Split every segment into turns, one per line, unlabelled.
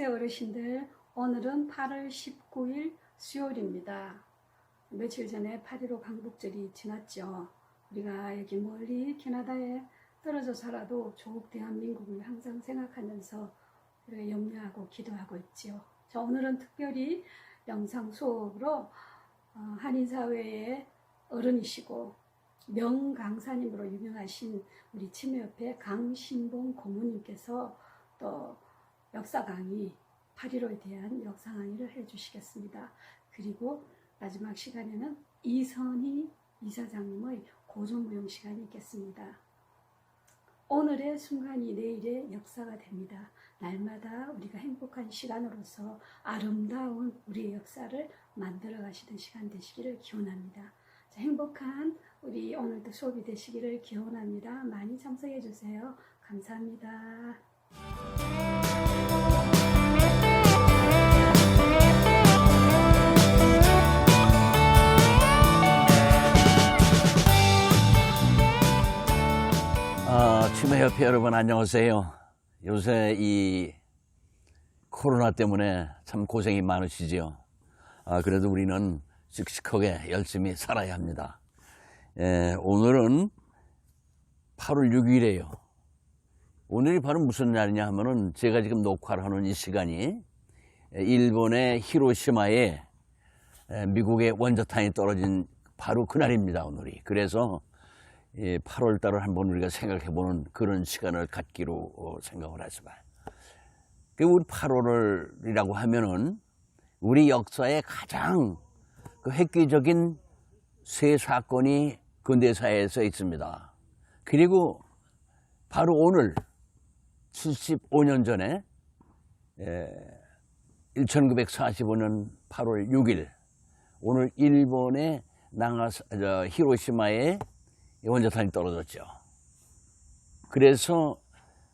안녕하세요 어르신들. 오늘은 8월 19일 수요일입니다. 며칠 전에 8.15 강복절이 지났죠. 우리가 여기 멀리 캐나다에 떨어져 살아도 조국 대한민국을 항상 생각하면서 우리가 염려하고 기도하고 있지요. 자, 오늘은 특별히 영상 수업으로 한인사회의 어른이시고 명강사님으로 유명하신 우리 치매협회 강신봉 고모님께서 또 역사 강의, 8.15에 대한 역사 강의를 해주시겠습니다. 그리고 마지막 시간에는 이선희 이사장님의 고조무용 시간이 있겠습니다. 오늘의 순간이 내일의 역사가 됩니다. 날마다 우리가 행복한 시간으로서 아름다운 우리의 역사를 만들어 가시는 시간 되시기를 기원합니다. 자, 행복한 우리 오늘도 수업이 되시기를 기원합니다. 많이 참석해 주세요. 감사합니다.
치매협회 여러분 안녕하세요. 요새 이 코로나 때문에 참 고생이 많으시죠. 그래도 우리는 씩씩하게 열심히 살아야 합니다. 오늘은 8월 6일이에요. 오늘이 바로 무슨 날이냐 하면은 제가 지금 녹화를 하는 이 시간이 일본의 히로시마에 미국의 원자탄이 떨어진 바로 그날입니다. 오늘이. 그래서 8월 달을 한번 우리가 생각해보는 그런 시간을 갖기로 생각을 했습니다. 우리 8월이라고 하면은 우리 역사의 가장 획기적인 세 사건이 근대사회에서 있습니다. 그리고 바로 오늘 75년 전에 1945년 8월 6일 오늘 일본의 히로시마에 원자탄이 떨어졌죠. 그래서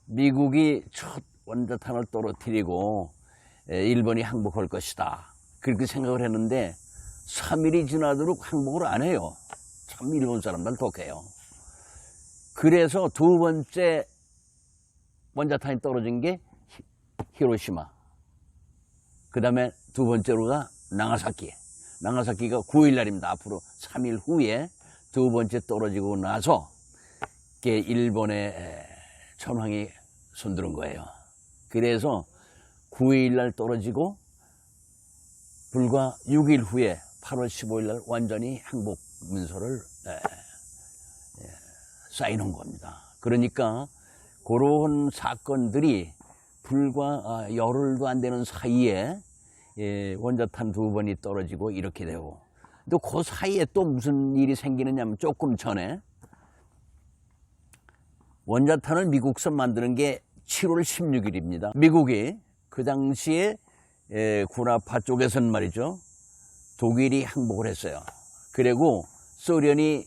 미국이 첫 원자탄을 떨어뜨리고 일본이 항복할 것이다. 그렇게 생각을 했는데 3일이 지나도록 항복을 안 해요. 참 일본 사람들 독해요. 그래서 두 번째 원자탄이 떨어진 게 히로시마. 그 다음에 두 번째로가 나가사키. 나가사키가 9일 날입니다. 앞으로 3일 후에 두 번째 떨어지고 나서 일본의 천황이 손들은 거예요. 그래서 9일 날 떨어지고 불과 6일 후에 8월 15일 날 완전히 항복 문서를 사인한 겁니다. 그러니까 그런 사건들이 불과 열흘도 안 되는 사이에 원자탄 두 번이 떨어지고 이렇게 되고 또 그 사이에 또 무슨 일이 생기느냐 하면 조금 전에 원자탄을 미국서 만드는 게 7월 16일입니다. 미국이 그 당시에 구라파 쪽에서는 말이죠. 독일이 항복을 했어요. 그리고 소련이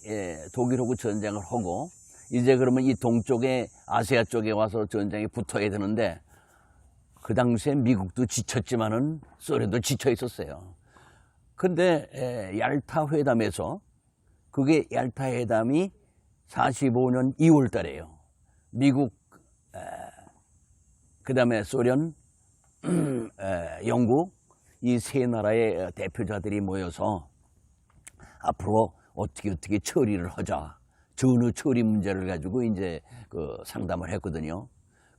독일하고 전쟁을 하고 이제 그러면 이 동쪽에 아시아 쪽에 와서 전쟁에 붙어야 되는데 그 당시에 미국도 지쳤지만은 소련도 지쳐 있었어요. 근데 얄타 회담에서 그게 얄타 회담이 45년 2월 달이에요. 미국, 그 다음에 소련, 영국 이 세 나라의 대표자들이 모여서 앞으로 어떻게 처리를 하자. 전후 처리 문제를 가지고 이제 상담을 했거든요.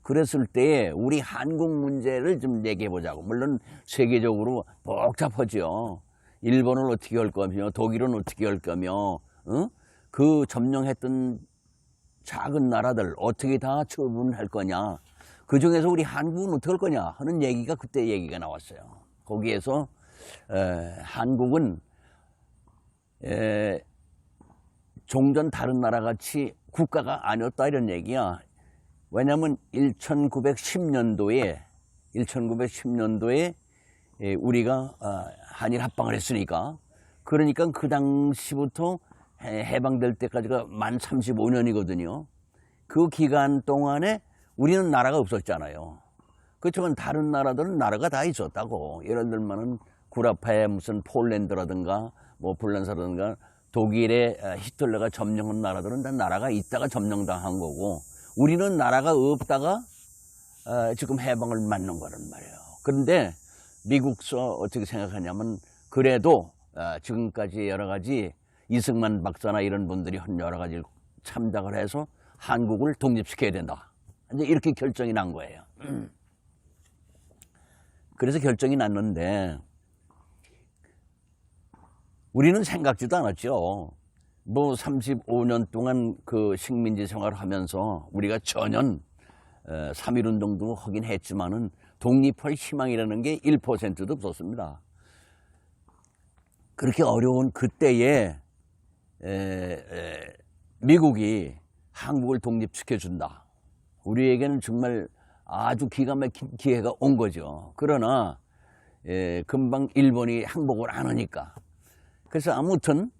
그랬을 때에 우리 한국 문제를 좀 얘기해 보자고. 물론 세계적으로 복잡하죠. 일본은 어떻게 할 거며, 독일은 어떻게 할 거며, 그 점령했던 작은 나라들 어떻게 다 처분할 거냐. 그 중에서 우리 한국은 어떻게 할 거냐 하는 얘기가 그때 얘기가 나왔어요. 거기에서 한국은 종전 다른 나라 같이 국가가 아니었다 이런 얘기야. 왜냐하면 1910년도에 우리가 한일 합방을 했으니까 그러니까 그 당시부터 해방될 때까지가 만 35년이거든요. 그 기간 동안에 우리는 나라가 없었잖아요. 그렇지만 다른 나라들은 나라가 다 있었다고. 예를 들면은 구라파의 무슨 폴란드라든가 뭐 불란사라든가 독일의 히틀러가 점령한 나라들은 다 나라가 있다가 점령당한 거고 우리는 나라가 없다가 지금 해방을 맞는 거란 말이에요. 그런데 미국서 어떻게 생각하냐면 그래도 지금까지 여러 가지 이승만 박사나 이런 분들이 한 여러 가지를 참작을 해서 한국을 독립시켜야 된다. 이제 이렇게 결정이 난 거예요. 그래서 결정이 났는데 우리는 생각지도 않았죠. 뭐 35년 동안 그 식민지 생활을 하면서 우리가 전혀 3.1운동도 하긴 했지만은 독립할 희망이라는 게 1%도 없었습니다. 그렇게 어려운 그때에 미국이 한국을 독립시켜준다. 우리에게는 정말 아주 기가 막힌 기회가 온 거죠. 그러나 금방 일본이 항복을 안 하니까. 그래서 아무튼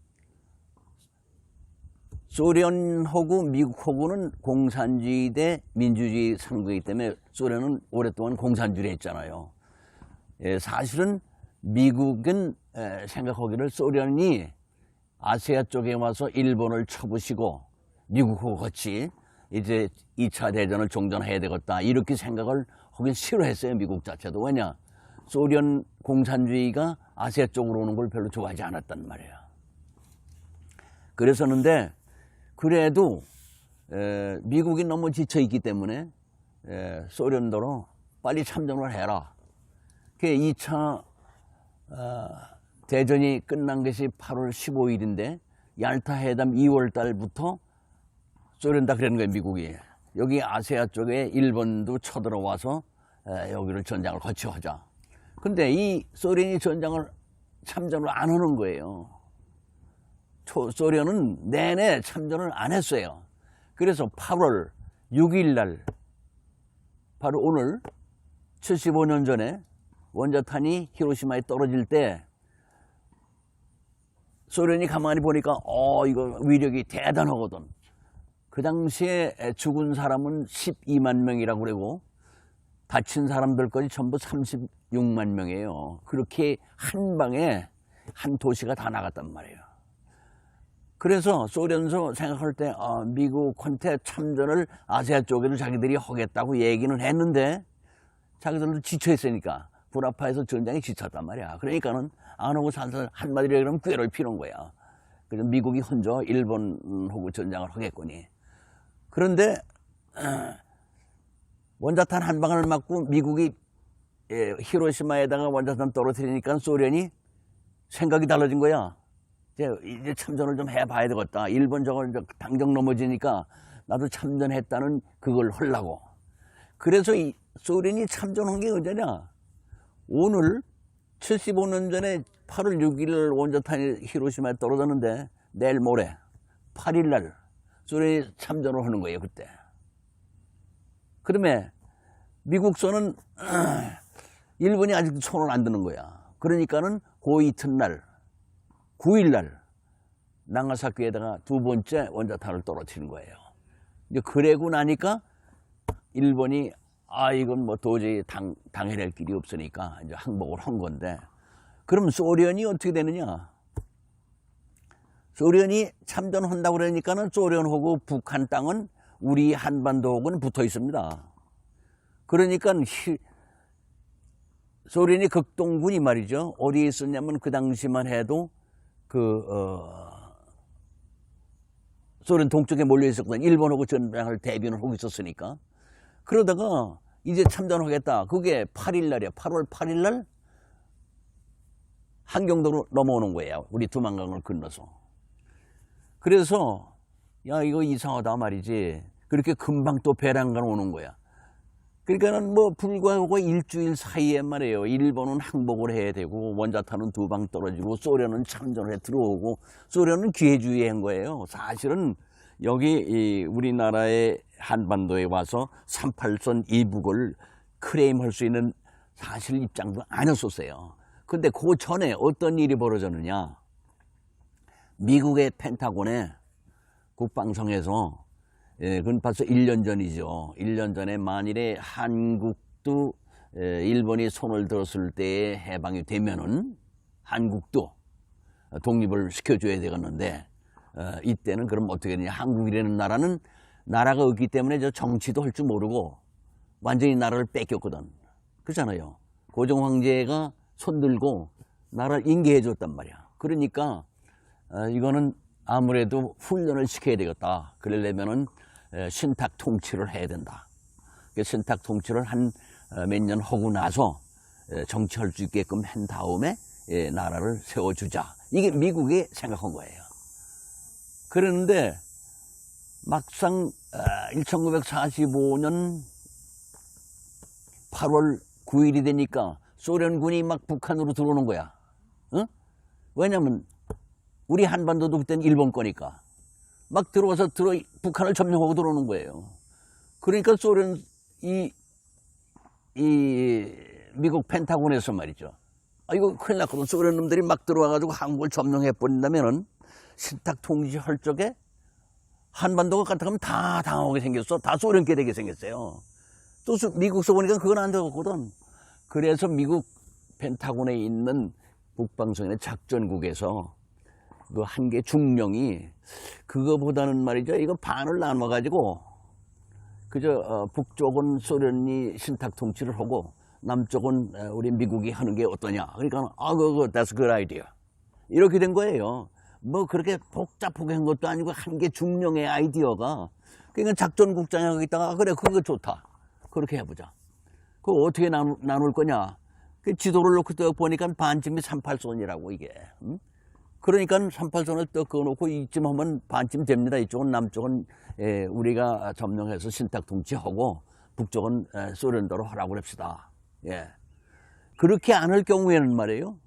소련하고 미국하고는 공산주의 대 민주주의 상국이기 때문에 소련은 오랫동안 공산주의를 했잖아요. 사실은 미국은 생각하기를 소련이 아시아 쪽에 와서 일본을 쳐부시고 미국하고 같이 이제 2차 대전을 종전해야 되겠다 이렇게 생각을 하긴 싫어했어요. 미국 자체도. 왜냐? 소련 공산주의가 아시아 쪽으로 오는 걸 별로 좋아하지 않았단 말이에요. 그랬었는데 그래도 미국이 너무 지쳐있기 때문에 소련도로 빨리 참전을 해라. 그 2차 대전이 끝난 것이 8월 15일인데 얄타 회담 2월 달부터 소련다 그러는 거예요. 미국이. 여기 아시아 쪽에 일본도 쳐들어와서 여기를 전장을 거치하자. 근데 이 소련이 참전을 안 하는 거예요. 소련은 내내 참전을 안 했어요. 그래서 8월 6일 날 바로 오늘 75년 전에 원자탄이 히로시마에 떨어질 때 소련이 가만히 보니까 이거 위력이 대단하거든. 그 당시에 죽은 사람은 12만 명이라고 그러고 다친 사람들까지 전부 36만 명이에요. 그렇게 한 방에 한 도시가 다 나갔단 말이에요. 그래서 소련서 생각할 때 미국한테 참전을 아시아 쪽에도 자기들이 하겠다고 얘기는 했는데 자기들도 지쳐있으니까 불아파에서 전장에 지쳤단 말이야. 그러니까는 안 하고 살살 한마디로 그러면 꾀를 피는 거야. 그래서 미국이 혼자 일본하고 전장을 하겠거니. 그런데 원자탄 한 방을 맞고 미국이 히로시마에다가 원자탄 떨어뜨리니까 소련이 생각이 달라진 거야. 이제 참전을 좀 해봐야 되겠다. 일본 저걸 당장 넘어지니까 나도 참전했다는 그걸 하려고. 그래서 이 소련이 참전한 게 언제냐? 오늘 75년 전에 8월 6일 원자탄이 히로시마에 떨어졌는데 내일 모레 8일 날 소련이 참전을 하는 거예요. 그때. 그다음에 미국서는 일본이 아직도 손을 안 드는 거야. 그러니까는 그 이튿날 9일 날 나가사키에다가 두 번째 원자탄을 떨어뜨리는 거예요. 이제 그러고 나니까 일본이 이건 뭐 도저히 당해낼 길이 없으니까 이제 항복을 한 건데, 그럼 소련이 어떻게 되느냐? 소련이 참전한다고 그러니까는 소련하고 북한 땅은 우리 한반도하고는 붙어 있습니다. 그러니까 소련이 극동군이 말이죠. 어디에 있었냐면 그 당시만 해도 소련 동쪽에 몰려 있었거든요. 일본하고 전쟁을 대비를 하고 있었으니까. 그러다가 이제 참전하겠다. 그게 8일 날이야. 8월 8일 날 한경도로 넘어오는 거예요. 우리 두만강을 건너서. 그래서 야 이거 이상하다 말이지. 그렇게 금방 또 배란간 오는 거야. 그러니까는 뭐 불과하고 일주일 사이에 말이에요. 일본은 항복을 해야 되고 원자탄은 두 방 떨어지고 소련은 참전을 해 들어오고, 소련은 기회주의한 거예요. 사실은 여기 우리나라의 한반도에 와서 38선 이북을 클레임할 수 있는 사실 입장도 아니었었어요. 근데 그 전에 어떤 일이 벌어졌느냐? 미국의 펜타곤에 국방성에서 그건 벌써 1년 전이죠. 1년 전에 만일에 한국도 일본이 손을 들었을 때에 해방이 되면은 한국도 독립을 시켜줘야 되겠는데, 이때는 그럼 어떻게 되냐? 한국이라는 나라는 나라가 없기 때문에 저 정치도 할 줄 모르고 완전히 나라를 뺏겼거든. 그렇잖아요. 고종 황제가 손들고 나라를 인계해 줬단 말이야. 그러니까 이거는 아무래도 훈련을 시켜야 되겠다. 그러려면은 신탁 통치를 해야 된다. 신탁 통치를 한 몇 년 하고 나서 정치할 수 있게끔 한 다음에 나라를 세워주자. 이게 미국이 생각한 거예요. 그런데 막상 1945년 8월 9일이 되니까 소련군이 막 북한으로 들어오는 거야. 어? 왜냐면 우리 한반도도 그때는 일본 거니까 막 들어와서 북한을 점령하고 들어오는 거예요. 그러니까 소련 미국 펜타곤에서 말이죠. 이거 큰일 났거든. 소련 놈들이 막 들어와가지고 한국을 점령해 버린다면은 신탁 통치할 적에 한반도가 같아가면 다 당하게 생겼어. 다 소련께 되게 생겼어요. 또 미국서 보니까 그건 안 되거든. 그래서 미국 펜타곤에 있는 북방성인의 작전국에서 그 한 개 중령이 그거보다는 말이죠. 이거 반을 나눠가지고 그저 북쪽은 소련이 신탁 통치를 하고 남쪽은 우리 미국이 하는 게 어떠냐. 그러니까 that's a good idea. 이렇게 된 거예요. 뭐 그렇게 복잡하게 한 것도 아니고 한 개 중령의 아이디어가 그러니까 작전국장이 여기 있다가 그래 그거 좋다. 그렇게 해보자. 그거 어떻게 나눌 거냐. 그 지도를 놓고 또 보니까 반쯤이 38선이라고 이게. 그러니까 38선을 또 그어놓고 이쯤 하면 반쯤 됩니다. 이쪽은 남쪽은 우리가 점령해서 신탁 통치하고 북쪽은 소련도로 하라고 합시다. 예. 그렇게 안 할 경우에는 말이에요.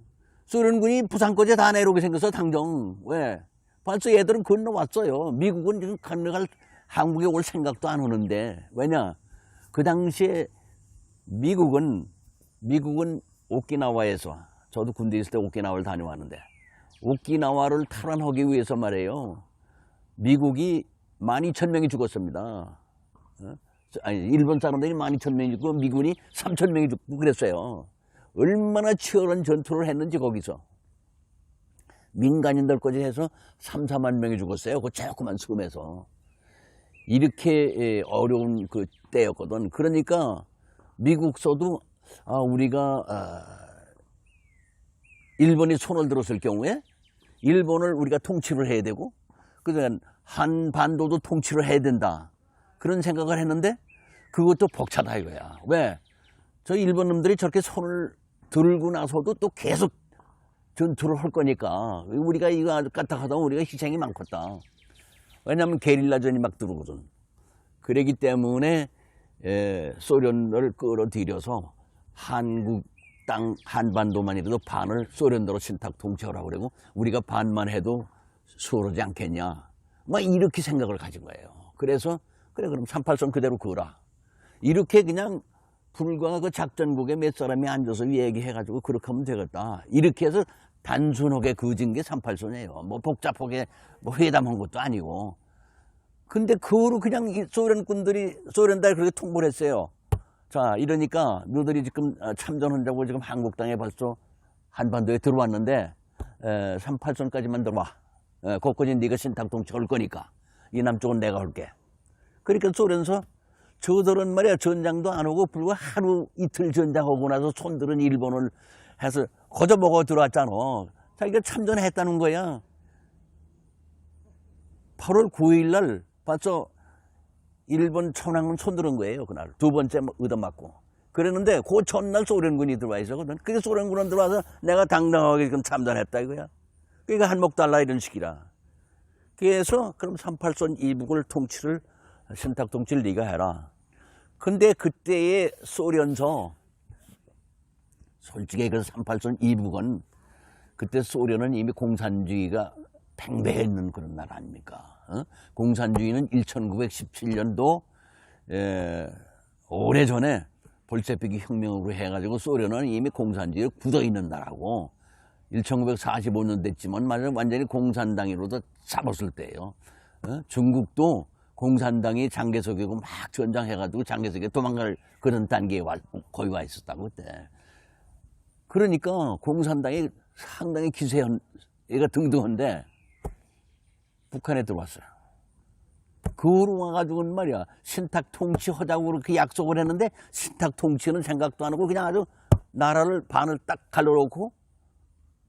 소련군이 부산까지 다 내려오게 생겨서 당정. 왜? 벌써 얘들은 건너왔어요. 미국은 지금 건너갈 한국에 올 생각도 안 하는데. 왜냐? 그 당시에 미국은 오키나와에서 저도 군대 있을 때 오키나와를 다녀왔는데 오키나와를 탈환하기 위해서 말이에요. 미국이 12,000명이 죽었습니다. 아니, 일본 사람들이 12,000명이 죽고 미군이 3,000명이 죽고 그랬어요. 얼마나 치열한 전투를 했는지 거기서. 민간인들까지 해서 3, 4만 명이 죽었어요. 그 조그만 섬에서. 이렇게 어려운 그 때였거든. 그러니까 미국서도 우리가 일본이 손을 들었을 경우에 일본을 우리가 통치를 해야 되고 그다음 한반도도 통치를 해야 된다. 그런 생각을 했는데 그것도 벅차다 이거야. 왜? 저 일본 놈들이 저렇게 손을 들고 나서도 또 계속 전투를 할 거니까 우리가 이거 아주 까딱하다 우리가 희생이 많겠다. 왜냐하면 게릴라전이 막 들어오거든. 그러기 때문에 소련을 끌어들여서 한국 땅 한반도만이라도 반을 소련도로 신탁 통치하라고 그러고 우리가 반만 해도 수월하지 않겠냐. 막 이렇게 생각을 가진 거예요. 그래서 그래 그럼 38선 그대로 그어라. 이렇게 그냥 불과 그 작전국에 몇 사람이 앉아서 얘기해가지고 그렇게 하면 되겠다. 이렇게 해서 단순하게 그어진 게 38선이에요. 뭐 복잡하게 뭐 회담한 것도 아니고. 근데 그거로 그냥 소련군들이 소련달 그렇게 통보를 했어요. 자, 이러니까 너희들이 지금 참전한다고 지금 한국 땅에 벌써 한반도에 들어왔는데 38선까지만 들어와. 거기까지 네가 신탁 통치할 거니까 이 남쪽은 내가 할게. 그러니까 소련서 저들은 말이야 전장도 안 오고 불과 하루 이틀 전장하고 나서 손들은 일본을 해서 거저 먹어 들어왔잖아. 자기가 참전했다는 거야. 8월 9일 날 벌써 일본 천황은 손들은 거예요. 그날 두 번째 얻어맞고 그랬는데 그 전날 소련군이 들어와 있었거든. 그게 소련군은 들어와서 내가 당당하게 지금 참전했다 이거야. 그러니까 한몫 달라 이런 식이라. 그래서 그럼 38선 이북을 통치를 신탁 통치를 네가 해라. 근데 그때의 소련서 솔직히 그 38선 이북은 그때 소련은 이미 공산주의가 팽배했는 그런 나라 아닙니까? 공산주의는 1917년도 오래전에 볼셰비키 혁명으로 해가지고 소련은 이미 공산주의에 굳어있는 나라고 1945년 됐지만 완전히 공산당으로도 잡았을 때예요. 중국도 공산당이 장개석이고 막 전장해가지고 장개석에 도망갈 그런 단계에 거의 와 있었다고 그때. 그러니까 공산당이 상당히 기세가 등등한데 북한에 들어왔어요. 그거로 와가지고는 말이야 신탁 통치하자고 그렇게 약속을 했는데 신탁 통치는 생각도 안 하고 그냥 아주 나라를 반을 딱 갈라놓고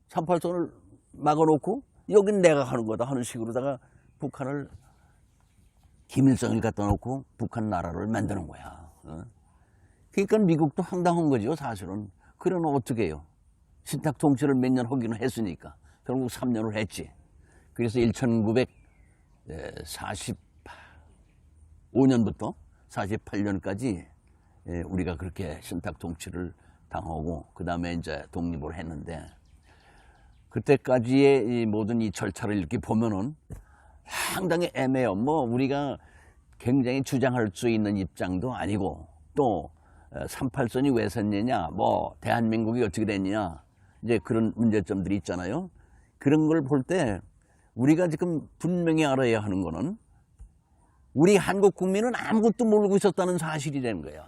38선을 막아놓고 여긴 내가 하는 거다 하는 식으로다가 북한을 김일성을 갖다 놓고 북한 나라를 만드는 거야. 그러니까 미국도 황당한 거죠, 사실은. 그러면 어떻게 해요? 신탁 통치를 몇 년 하기는 했으니까. 결국 3년을 했지. 그래서 1945년부터 48년까지 우리가 그렇게 신탁 통치를 당하고, 그 다음에 이제 독립을 했는데, 그때까지의 이 모든 이 절차를 이렇게 보면은 상당히 애매해요. 뭐 우리가 굉장히 주장할 수 있는 입장도 아니고, 또 38선이 왜 섰느냐, 뭐 대한민국이 어떻게 됐느냐, 이제 그런 문제점들이 있잖아요. 그런 걸 볼 때 우리가 지금 분명히 알아야 하는 거는 우리 한국 국민은 아무것도 모르고 있었다는 사실이라는 거야.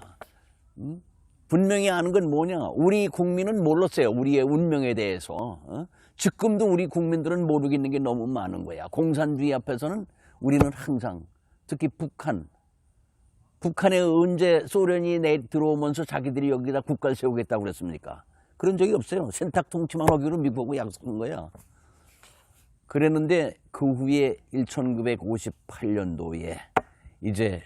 분명히 아는 건 뭐냐, 우리 국민은 몰랐어요. 우리의 운명에 대해서. 지금도 우리 국민들은 모르겠는 게 너무 많은 거야. 공산주의 앞에서는 우리는 항상, 특히 북한에 언제 소련이 들어오면서 자기들이 여기다 국가를 세우겠다고 그랬습니까? 그런 적이 없어요. 신탁 통치만 하기로 미국하고 약속한 거야. 그랬는데 그 후에 1958년도에 이제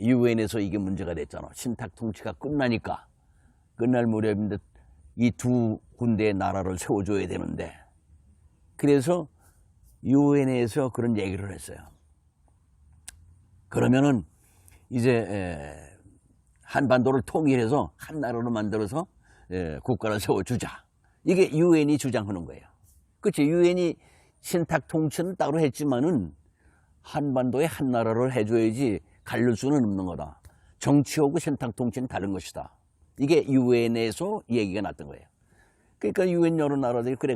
유엔에서 이게 문제가 됐잖아. 신탁 통치가 끝나니까, 끝날 무렵인데 이 두 군데의 나라를 세워줘야 되는데, 그래서 유엔에서 그런 얘기를 했어요. 그러면은 이제 한반도를 통일해서 한 나라로 만들어서 국가를 세워주자. 이게 유엔이 주장하는 거예요. 그렇지. 유엔이 신탁 통치는 따로 했지만은 한반도에 한 나라를 해줘야지 갈릴 수는 없는 거다. 정치하고 신탁 통치는 다른 것이다. 이게 유엔에서 얘기가 났던 거예요. 그러니까 유엔 여러 나라들이 그래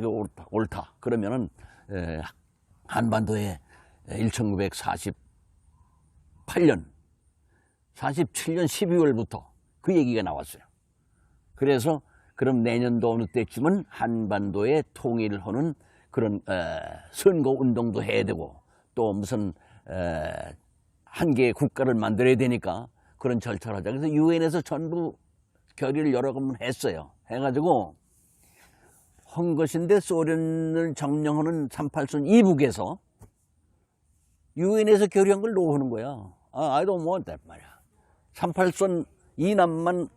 옳다. 그러면은 한반도에 1947년 12월부터 그 얘기가 나왔어요. 그래서 그럼 내년도 어느 때쯤은 한반도에 통일하는 그런 선거 운동도 해야 되고, 또 무슨 한 개의 국가를 만들어야 되니까 그런 절차를 하자. 그래서 유엔에서 전부 결의를 여러 번 했어요. 해가지고 한 것인데, 소련을 점령하는 38선 이북에서 유엔에서 결의한 걸 놓는 거야. I don't want that 말이야. 38선 이남만은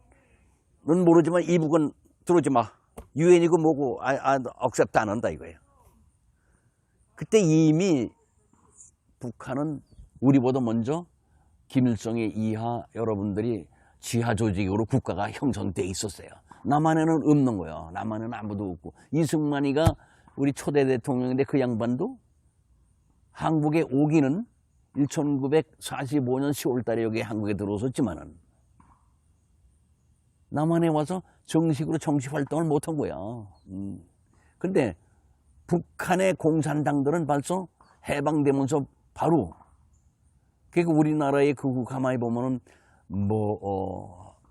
모르지만 이북은 들어오지 마. 유엔이고 뭐고 억셉트 안 한다 이거예요. 그때 이미 북한은 우리보다 먼저 김일성의 이하 여러분들이 지하 조직으로 국가가 형성돼 있었어요. 남한에는 없는 거예요. 남한에는 아무도 없고, 이승만이가 우리 초대 대통령인데 그 양반도 한국에 오기는 1945년 10월 달에 여기 한국에 들어섰지만은 남한에 와서 정식으로 정치 활동을 못한 거야. 근데 북한의 공산당들은 벌써 해방되면서 바로, 그러니까 우리나라의 그 가만히 보면은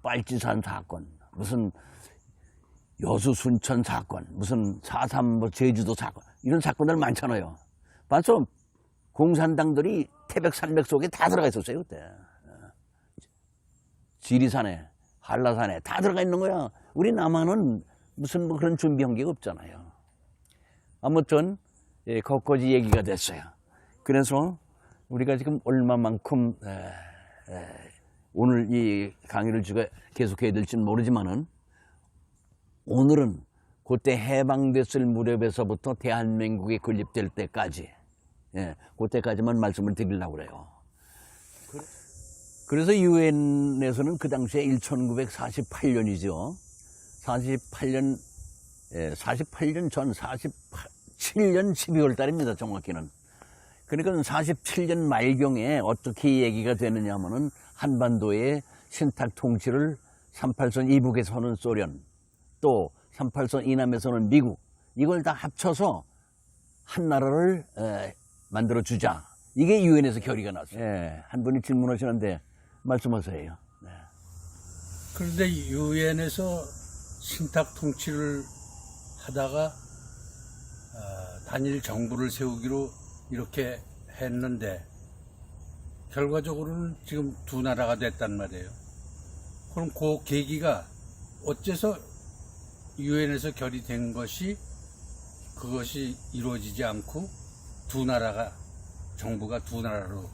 빨치산 사건, 무슨 여수 순천 사건, 무슨 4.3 제주도 사건, 이런 사건들 많잖아요. 벌써 공산당들이 태백산맥 속에 다 들어가 있었어요, 그때. 지리산에, 한라산에 다 들어가 있는 거야. 우리 남한은 무슨 그런 준비한 게 없잖아요. 아무튼 거기까지 얘기가 됐어요. 그래서 우리가 지금 얼마만큼 오늘 이 강의를 제가 계속해야 될지는 모르지만은, 오늘은 그때 해방됐을 무렵에서부터 대한민국이 건립될 때까지, 그때까지만 말씀을 드리려고 그래요. 그래서 유엔에서는 그 당시에 1948년이죠. 48년 전 47년 12월 달입니다, 정확히는. 그러니까 47년 말경에 어떻게 얘기가 되느냐 하면은, 한반도의 신탁 통치를 38선 이북에서 하는 소련, 또 38선 이남에서는 미국, 이걸 다 합쳐서 한 나라를 만들어 주자. 이게 유엔에서 결의가 났어요. 한 분이 질문하시는데 말씀하세요. 네.
그런데 유엔에서 신탁 통치를 하다가 단일 정부를 세우기로 이렇게 했는데, 결과적으로는 지금 두 나라가 됐단 말이에요. 그럼 그 계기가 어째서 유엔에서 결의된 것이 그것이 이루어지지 않고 두 나라가 정부가 두 나라로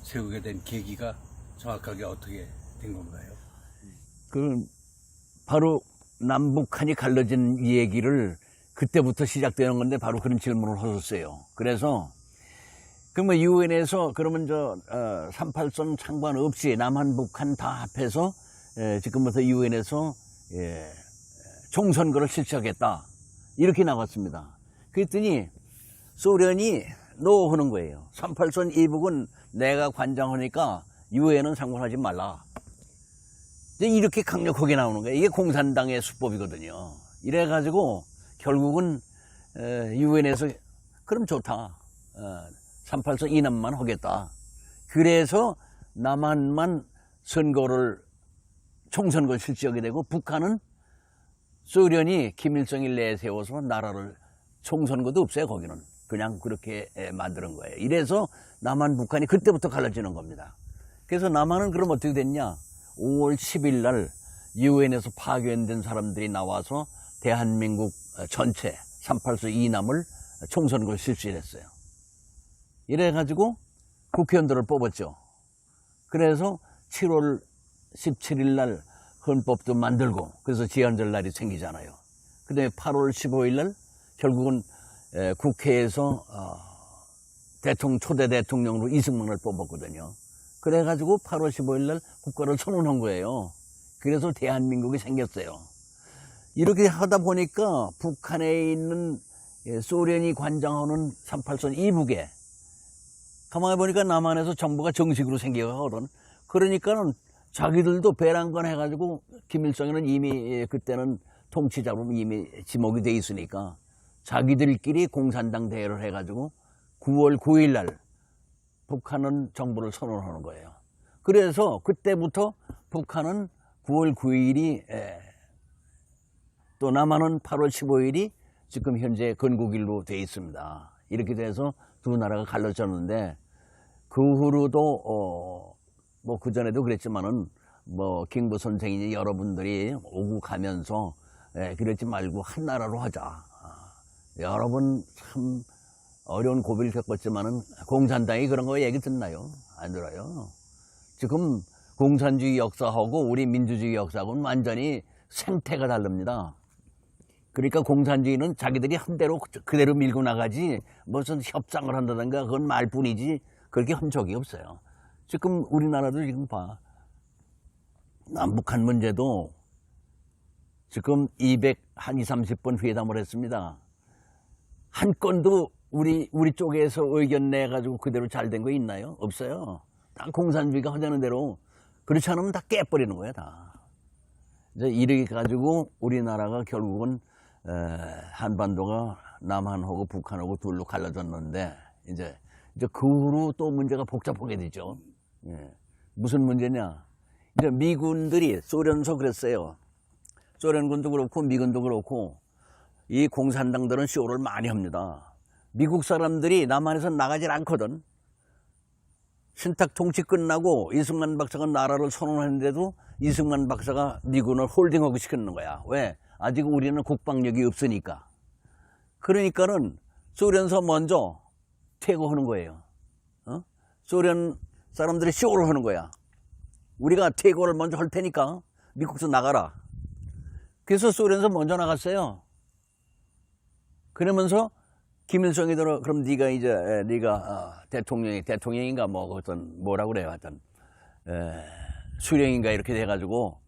세우게 된 계기가 정확하게 어떻게 된 건가요?
그 바로 남북한이 갈라진 이 얘기를 그때부터 시작되는 건데 바로 그런 질문을 하셨어요. 그래서 그러면 유엔에서 그러면 38선 상관없이 남한 북한 다 합해서 지금부터 유엔에서 총선거를 실시하겠다 이렇게 나왔습니다. 그랬더니 소련이 노 하는 거예요. 38선 이북은 내가 관장하니까 유엔은 상관하지 말라. 이렇게 강력하게 나오는 거예요. 이게 공산당의 수법이거든요. 이래가지고 결국은 유엔에서 그럼 좋다. 38선 이남만 하겠다. 그래서 남한만 총선거를 실시하게 되고 북한은 소련이 김일성을 내세워서 나라를 총선거도 없어요. 거기는 그냥 그렇게 만드는 거예요. 이래서 남한 북한이 그때부터 갈라지는 겁니다. 그래서 남한은 그럼 어떻게 됐냐? 5월 10일 날 유엔에서 파견된 사람들이 나와서 대한민국 전체 38서 이남을 총선거를 실시했어요. 이래가지고 국회의원들을 뽑았죠. 그래서 7월 17일 날 헌법도 만들고 그래서 제한될 날이 생기잖아요. 그 다음에 8월 15일 날 결국은 국회에서 초대 대통령으로 이승만을 뽑았거든요. 그래가지고 8월 15일 날 국가를 선언한 거예요. 그래서 대한민국이 생겼어요. 이렇게 하다 보니까 북한에 있는 소련이 관장하는 38선 이북에 가만히 보니까 남한에서 정부가 정식으로 생기거든. 그러니까는 자기들도 배란간 해가지고 김일성이는 이미 그때는 통치자로 이미 지목이 돼 있으니까 자기들끼리 공산당 대회를 해가지고 9월 9일 날 북한은 정부를 선언하는 거예요. 그래서 그때부터 북한은 9월 9일이 또 남한은 8월 15일이 지금 현재 건국일로 돼 있습니다. 이렇게 돼서 두 나라가 갈라졌는데 그 후로도 뭐 그전에도 그랬지만은 뭐 김구 선생이 여러분들이 오고 가면서 그러지 말고 한 나라로 하자. 여러분 참 어려운 고비를 겪었지만은 공산당이 그런 거 얘기 듣나요? 안 들어요. 지금 공산주의 역사하고 우리 민주주의 역사하고는 완전히 생태가 다릅니다. 그러니까 공산주의는 자기들이 한 대로 그대로 밀고 나가지 무슨 협상을 한다든가 그건 말뿐이지 그렇게 한 적이 없어요. 지금 우리나라도 지금 봐. 남북한 문제도 지금 200, 30번 회담을 했습니다. 한 건도 우리 쪽에서 의견 내가지고 그대로 잘 된 거 있나요? 없어요. 다 공산주의가 하자는 대로 그렇지 않으면 다 깨버리는 거야, 다. 이제 이렇게 가지고 우리나라가 결국은 한반도가 남한하고 북한하고 둘로 갈라졌는데 이제 그 후로 또 문제가 복잡하게 되죠. 예. 무슨 문제냐? 이제 미군들이 소련서 그랬어요. 소련군도 그렇고 미군도 그렇고 이 공산당들은 쇼를 많이 합니다. 미국 사람들이 남한에서 나가질 않거든. 신탁 통치 끝나고 이승만 박사가 나라를 선언했는데도 이승만 박사가 미군을 홀딩하고 시키는 거야. 왜? 아직 우리는 국방력이 없으니까. 그러니까는 소련서 먼저 퇴거하는 거예요. 소련 사람들이 쇼를 하는 거야. 우리가 퇴거를 먼저 할 테니까 미국서 나가라. 그래서 소련서 먼저 나갔어요. 그러면서 김일성이 들어 그럼 네가 대통령인가 뭐 어떤 뭐라고 그래요. 하여튼 수령인가 이렇게 돼가지고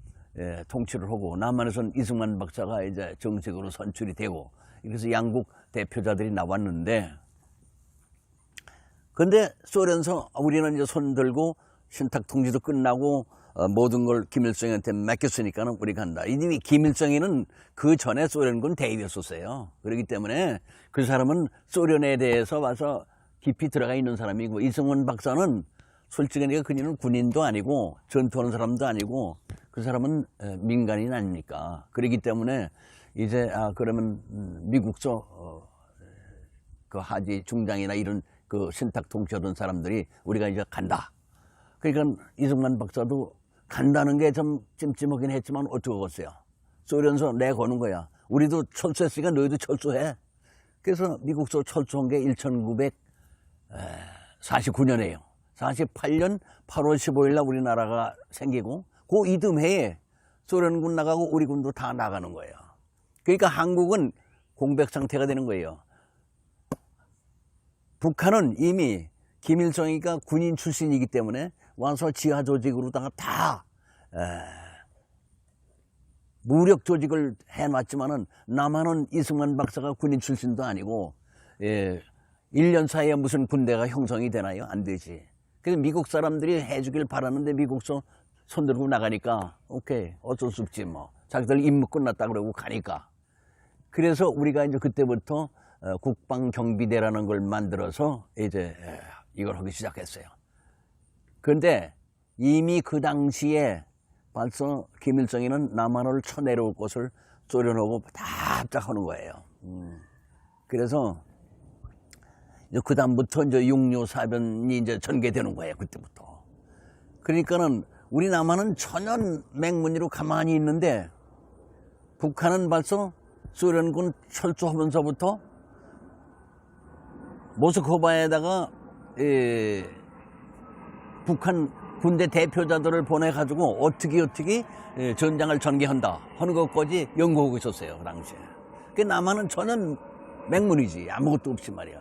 통치를 하고 남한에서는 이승만 박사가 이제 정식으로 선출이 되고 그래서 양국 대표자들이 나왔는데 근데 소련서 우리는 이제 손 들고 신탁 통치도 끝나고 모든 걸 김일성한테 맡겼으니까는 우리가 한다. 이미 김일성이는 그 전에 소련군 대위였었어요. 그렇기 때문에 그 사람은 소련에 대해서 와서 깊이 들어가 있는 사람이고 이승만 박사는 솔직히 그녀는 군인도 아니고 전투하는 사람도 아니고 그 사람은 민간인 아닙니까? 그렇기 때문에 이제 그러면 미국서 그 하지 중장이나 이런 그 신탁 통치하던 사람들이 우리가 이제 간다. 그러니까 이승만 박사도 간다는 게 좀 찜찜하긴 했지만 어쩌겠어요. 소련서 내거는 거야. 우리도 철수했으니까 너희도 철수해. 그래서 미국서 철수한 게 1949년이에요. 48년 8월 15일 날 우리나라가 생기고 그 이듬해에 소련군 나가고 우리 군도 다 나가는 거예요. 그러니까 한국은 공백 상태가 되는 거예요. 북한은 이미 김일성이가 군인 출신이기 때문에 와서 지하 조직으로다가 다 무력 조직을 해놨지만은 남한은 이승만 박사가 군인 출신도 아니고 1년 사이에 무슨 군대가 형성이 되나요? 안 되지. 그래서 미국 사람들이 해주길 바라는데 미국서 손 들고 나가니까 오케이 어쩔 수 없지 뭐. 자기들 임무 끝났다 그러고 가니까. 그래서 우리가 이제 그때부터 국방경비대라는 걸 만들어서 이제 이걸 하기 시작했어요. 그런데 이미 그 당시에 벌써 김일성이는 남한을 쳐내려올 것을 소련하고 다 합작하는 거예요. 그래서 이제 그 다음부터 이제 육료 사변이 이제 전개되는 거예요. 그때부터. 그러니까는 우리 남한은 전혀 맹문이로 가만히 있는데 북한은 벌써 소련군 철수하면서부터 모스크바에다가 북한 군대 대표자들을 보내가지고 어떻게 전장을 전개한다 하는 것까지 연구하고 있었어요. 그 당시에. 그 남한은 전혀 맹문이지. 아무것도 없이 말이야.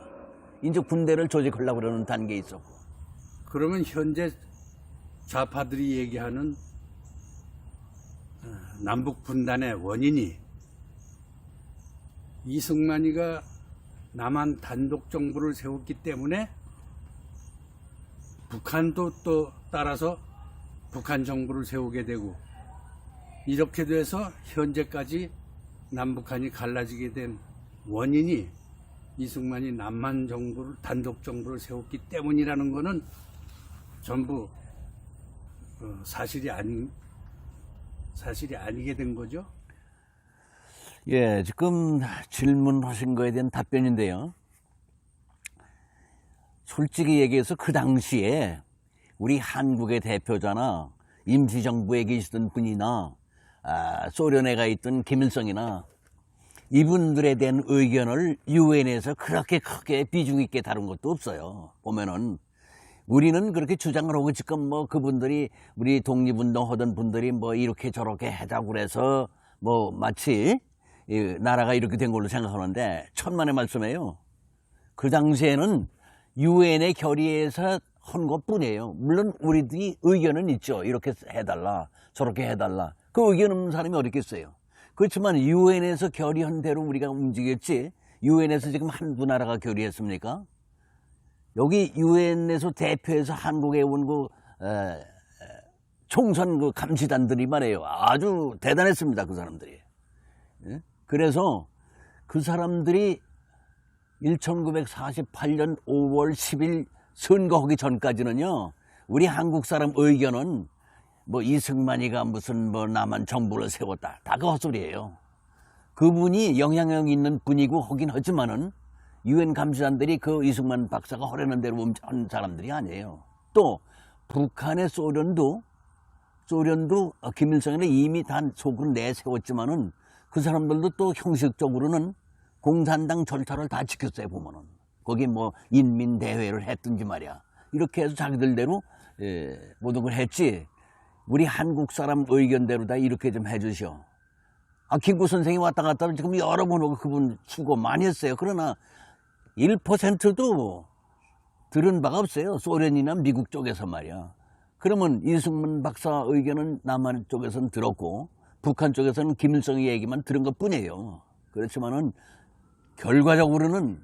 이제 군대를 조직하려고 그러는 단계에 있었고.
그러면 현재 좌파들이 얘기하는 남북 분단의 원인이 이승만이가 남한 단독 정부를 세웠기 때문에 북한도 또 따라서 북한 정부를 세우게 되고 이렇게 돼서 현재까지 남북한이 갈라지게 된 원인이 이승만이 남한 정부를 단독 정부를 세웠기 때문이라는 것은 전부 사실이 아니게 된 거죠.
예, 지금 질문하신 거에 대한 답변인데요. 솔직히 얘기해서 그 당시에 우리 한국의 대표자나 임시정부에 계시던 분이나 소련에 가 있던 김일성이나 이분들에 대한 의견을 유엔에서 그렇게 크게 비중 있게 다룬 것도 없어요. 보면은 우리는 그렇게 주장을 하고 지금 뭐 그분들이 우리 독립운동 하던 분들이 뭐 이렇게 저렇게 하자고 그래서 뭐 마치 나라가 이렇게 된 걸로 생각하는데 천만의 말씀이에요. 그 당시에는 유엔의 결의에서 한 것뿐이에요. 물론 우리들이 의견은 있죠. 이렇게 해달라 저렇게 해달라. 그 의견 없는 사람이 어디 있겠어요. 그렇지만 유엔에서 결의한 대로 우리가 움직였지 유엔에서 지금 한두 나라가 결의했습니까? 여기 유엔에서 대표해서 한국에 온 그 총선 그 감시단들이 말이에요. 아주 대단했습니다. 그 사람들이. 예? 그래서 그 사람들이 1948년 5월 10일 선거하기 전까지는요, 우리 한국 사람 의견은 뭐 이승만이가 무슨 뭐 남한 정부를 세웠다. 다 그 헛소리예요. 그분이 영향력 있는 분이고 하긴 하지만은 유엔 감시단들이 그 이승만 박사가 하려는 대로 한 사람들이 아니에요. 또 북한의 소련도 김일성이는 이미 다 속으로 내세웠지만은 그 사람들도 또 형식적으로는 공산당 절차를 다 지켰어요. 보면은 거기 뭐 인민대회를 했든지 말이야. 이렇게 해서 자기들대로 모든 걸 했지. 우리 한국 사람 의견대로 다 이렇게 좀 해주시오. 김구 선생이 왔다 갔다 하면 지금 여러 번 오고 그분 수고 많이 했어요. 그러나 1%도 들은 바가 없어요. 소련이나 미국 쪽에서 말이야. 그러면 이승만 박사 의견은 남한 쪽에서는 들었고 북한 쪽에서는 김일성의 얘기만 들은 것 뿐이에요. 그렇지만은 결과적으로는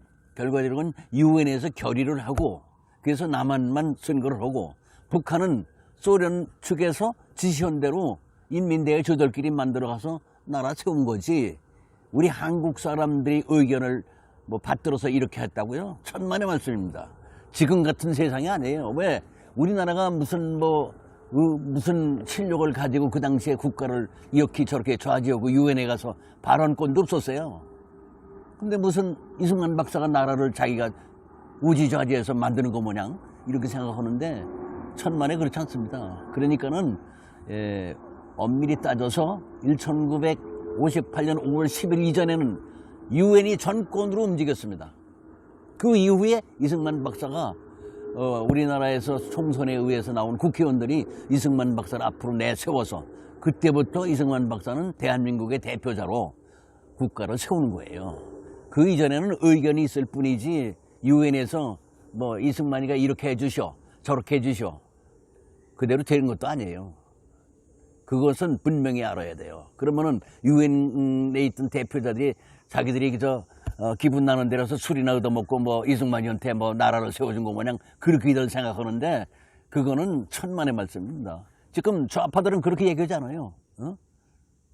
유엔에서 결의를 하고 그래서 남한만 선거를 하고 북한은 소련 측에서 지시한 대로 인민대회 저들끼리 만들어가서 나라 세운 거지. 우리 한국 사람들이 의견을 뭐 받들어서 이렇게 했다고요? 천만의 말씀입니다. 지금 같은 세상이 아니에요. 왜? 우리나라가 무슨 실력을 가지고 그 당시에 국가를 이렇게 저렇게 좌지하고 유엔에 가서 발언권도 없었어요. 근데 무슨 이승만 박사가 나라를 자기가 우지좌지해서 만드는 거 모양 이렇게 생각하는데 천만에 그렇지 않습니다. 그러니까는 엄밀히 따져서 58년 5월 10일 이전에는 유엔이 전권으로 움직였습니다. 그 이후에 이승만 박사가 우리나라에서 총선에 의해서 나온 국회의원들이 이승만 박사를 앞으로 내세워서 그때부터 이승만 박사는 대한민국의 대표자로 국가를 세우는 거예요. 그 이전에는 의견이 있을 뿐이지 유엔에서 뭐 이승만이가 이렇게 해주셔 저렇게 해주셔 그대로 되는 것도 아니에요. 그것은 분명히 알아야 돼요. 그러면은 유엔에 있던 대표자들이 자기들이 그저 기분 나는 데라서 술이나 얻어먹고 뭐 이승만이한테 뭐 나라를 세워준 거 마냥 그렇게들 생각하는데 그거는 천만의 말씀입니다. 지금 좌파들은 그렇게 얘기하지 않아요.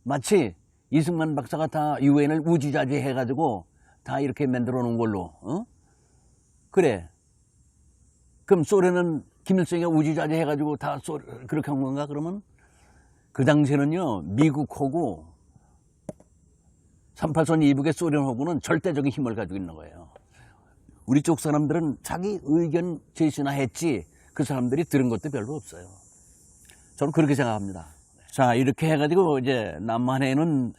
마치 이승만 박사가 다 유엔을 우지좌지 해가지고 다 이렇게 만들어 놓은 걸로 그래. 그럼 소련은 김일성이가 우지좌지 해가지고 다 그렇게 한 건가? 그러면 그 당시에는요 미국하고 38선 이북의 소련하고는 절대적인 힘을 가지고 있는 거예요. 우리 쪽 사람들은 자기 의견 제시나 했지 그 사람들이 들은 것도 별로 없어요. 저는 그렇게 생각합니다. 자, 이렇게 해가지고 이제 남한에는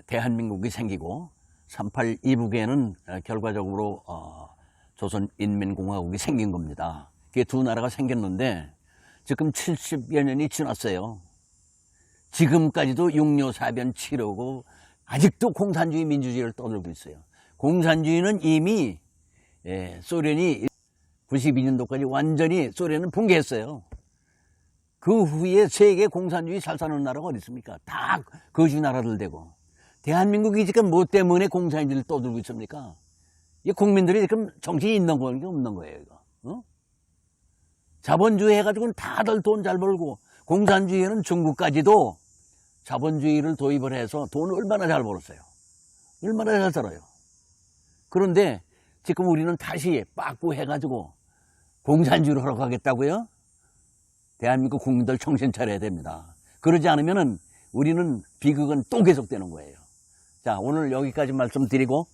대한민국이 생기고 38 이북에는 결과적으로 조선인민공화국이 생긴 겁니다. 그게 두 나라가 생겼는데 지금 70여 년이 지났어요. 지금까지도 육묘사변 치르고 아직도 공산주의 민주주의를 떠들고 있어요. 공산주의는 이미 소련이 92년도까지 완전히 소련은 붕괴했어요. 그 후에 세계 공산주의 잘 사는 나라가 어디 있습니까? 다 거주 나라들 되고. 대한민국이 지금 뭐 때문에 공산주의를 떠들고 있습니까? 이 국민들이 지금 정신이 있는 거예요, 없는 거예요, 이거. 자본주의 해가지고는 다들 돈 잘 벌고, 공산주의는 중국까지도 자본주의를 도입을 해서 돈을 얼마나 잘 벌었어요. 얼마나 잘 살아요. 그런데 지금 우리는 다시 빠꾸 해가지고 공산주의로 하러 가겠다고요? 대한민국 국민들 정신 차려야 됩니다. 그러지 않으면은 우리는 비극은 또 계속되는 거예요. 자, 오늘 여기까지 말씀드리고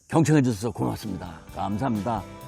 경청해 주셔서 고맙습니다. 감사합니다.